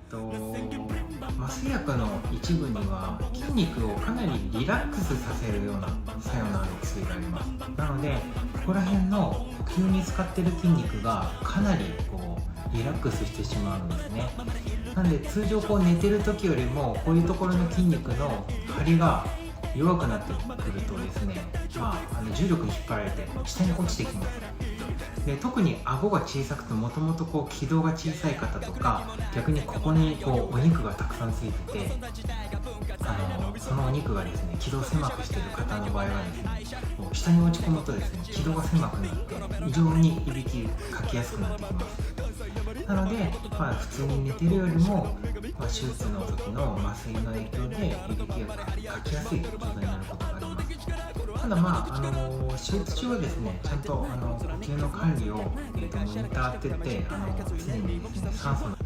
麻酔薬の一部には筋肉をかなりリラックスさせるような作用のある薬があります。なのでここら辺の呼吸に使ってる筋肉がかなりリラックスしてしまうんですね。なんで通常寝てる時よりもこういうところの筋肉の張りが弱くなってくるとですね、重力に引っ張られて下に落ちてきます。で特に顎が小さくてもともと気道が小さい方とか、逆にここにお肉がたくさんついてて、そのお肉がですね気道を狭くしている方の場合はですね、下に落ち込むとですね気道が狭くなって異常にいびきかきやすくなってきます。なので、普通に寝てるよりも、手術の時の麻酔の影響でいびきがかきやすい状態になることがあります。ただ手術中はですねちゃんと呼吸の管理を、モニターって言って常にですね酸素の